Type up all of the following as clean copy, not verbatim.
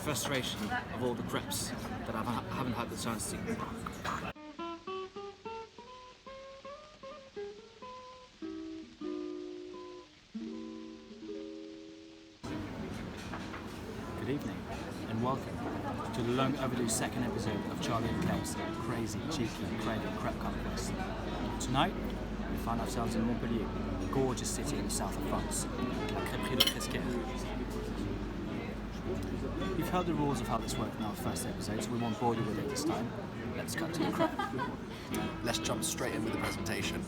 frustration of all the crepes that I haven't had the chance to. Good evening and welcome to the long overdue second episode of Charlie and Clem's crazy, cheeky, craving crepe conquest. Tonight we find ourselves in Montpellier, a gorgeous city in the south of France, La Crepe. You've heard the rules of how this worked in our first episode, so we won't bore you with it this time. Let's cut to the crepe. Let's jump straight in with the presentation.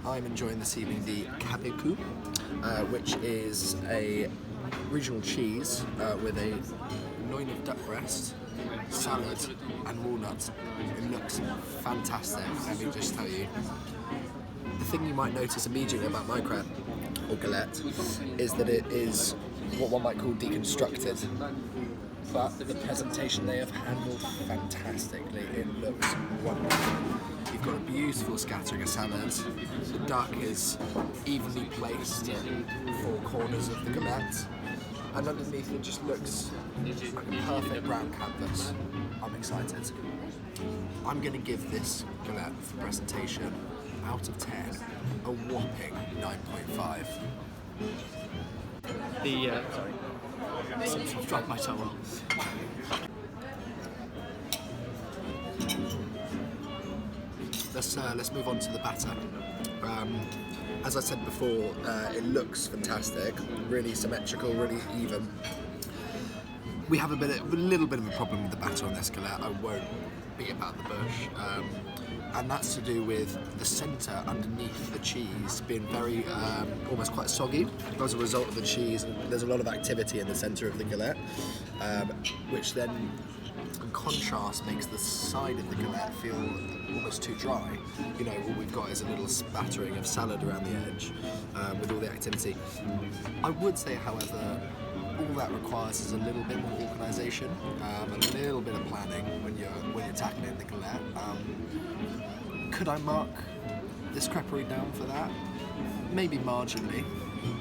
I'm enjoying this evening the Crepe, which is a regional cheese with a loin of duck breast, salad and walnuts. It looks fantastic, let me just tell you. The thing you might notice immediately about my crepe, or galette, is that it is what one might call deconstructed. But the presentation they have handled fantastically. It looks wonderful. You've got a beautiful scattering of salads. The duck is evenly placed at four corners of the galette. And underneath it just looks like a perfect brown canvas. I'm excited. I'm going to give this galette for presentation out of 10 a whopping 9.5. I've dropped my towel. Let's move on to the batter. As I said before, it looks fantastic, really symmetrical, really even. We have a little bit of a problem with the batter on this galette. I won't beat about the bush. And that's to do with the centre underneath the cheese being very, almost quite soggy as a result of the cheese. And there's a lot of activity in the centre of the galette, which then, in contrast, makes the side of the galette feel almost too dry. You know, all we've got is a little spattering of salad around the edge with all the activity. I would say, however, all that requires is a little bit more organisation, a little bit of planning when you're tackling the galette. Could I mark this creperie down for that? Maybe marginally,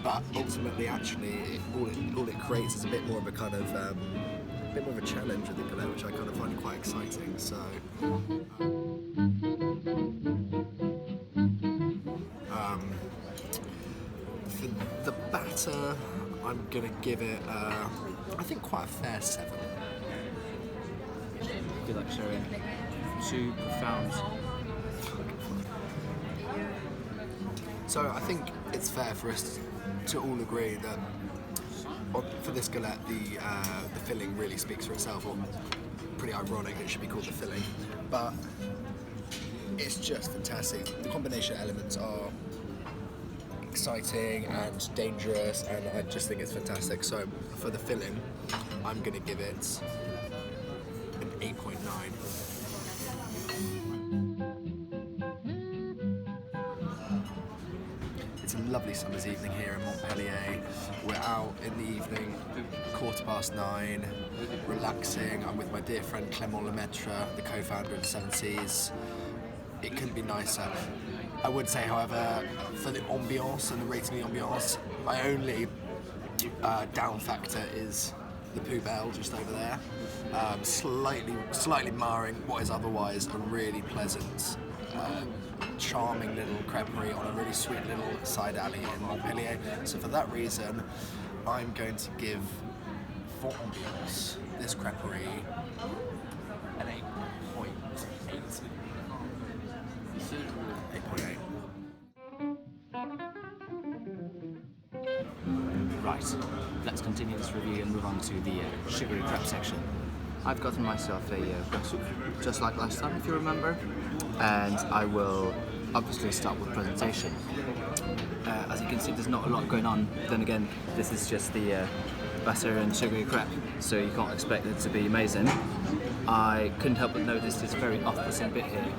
but ultimately, actually, all it creates is a bit more of a kind of a bit more of a challenge with the galette, which I kind of find quite exciting. So. For the batter, I'm gonna give it, I think, quite a fair 7. I feel like showing 2 profound. So I think it's fair for us to all agree that for this galette, the filling really speaks for itself. Or pretty ironic it should be called the filling, but it's just fantastic. The combination elements are exciting and dangerous, and I just think it's fantastic. So for the filling, I'm going to give it an 8.9. It's a lovely summer's evening here in Montpellier. We're out in the evening, 9:15, relaxing. I'm with my dear friend Clem, the co-founder of the 7 Seas. It couldn't be nicer. I would say, however, for the ambiance and the rating of the ambiance, my only down factor is the poubelle just over there, slightly marring what is otherwise a really pleasant, charming little creperie on a really sweet little side alley in Montpellier. So for that reason, I'm going to give, for ambiance, this creperie an 8.8. 8.8. Right, let's continue this review and move on to the sugary crepe section. I've gotten myself a crepe soup, just like last time if you remember, and I will obviously start with presentation. As you can see, there's not a lot going on. Then again, this is just the butter and sugary crepe, so you can't expect it to be amazing. I couldn't help but notice this very off-putting bit here,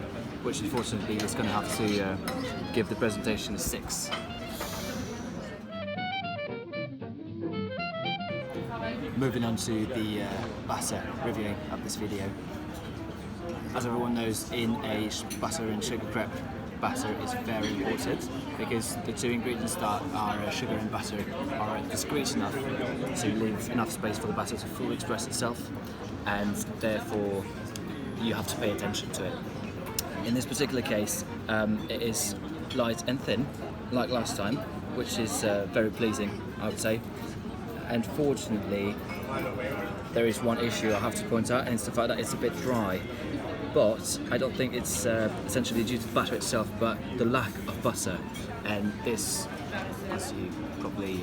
which unfortunately is going to have to give the presentation a 6. Moving on to the batter review of this video. As everyone knows, in a butter and sugar crepe, batter is very important because the two ingredients that are sugar and butter are discrete enough to leave enough space for the batter to fully express itself, and therefore you have to pay attention to it. In this particular case, it is light and thin, like last time, which is very pleasing, I would say. And fortunately, there is one issue I have to point out, and it's the fact that it's a bit dry. But I don't think it's essentially due to the batter itself, but the lack of butter. And this, as you probably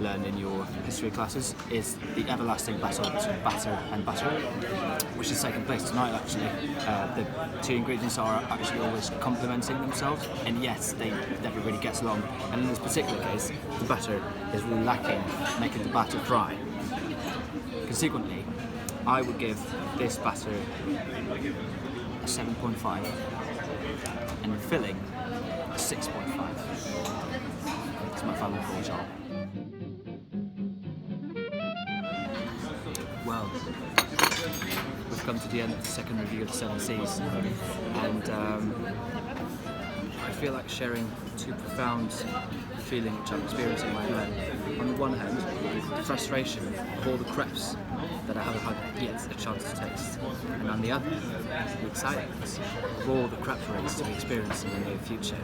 learned in your history classes, is the everlasting battle between batter and butter, which is taking place tonight actually. The two ingredients are actually always complementing themselves, and yet they never really get along. And in this particular case, the batter is really lacking, making the batter dry. Consequently, I would give this batter a 7.5 and the filling a 6.5. It's my final job. Well, we've come to the end of the second review of the Seven Seas, and I feel like sharing two profound feelings which I'm experiencing right now. On the one hand, the frustration of all the crepes that I haven't had yet a chance to taste, and on the other, the excitement of all the crepe races to be experiencing in the near future.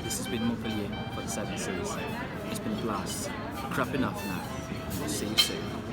This has been Montpellier for the Seven Seas. It's been a blast. Crepe enough now. See you soon.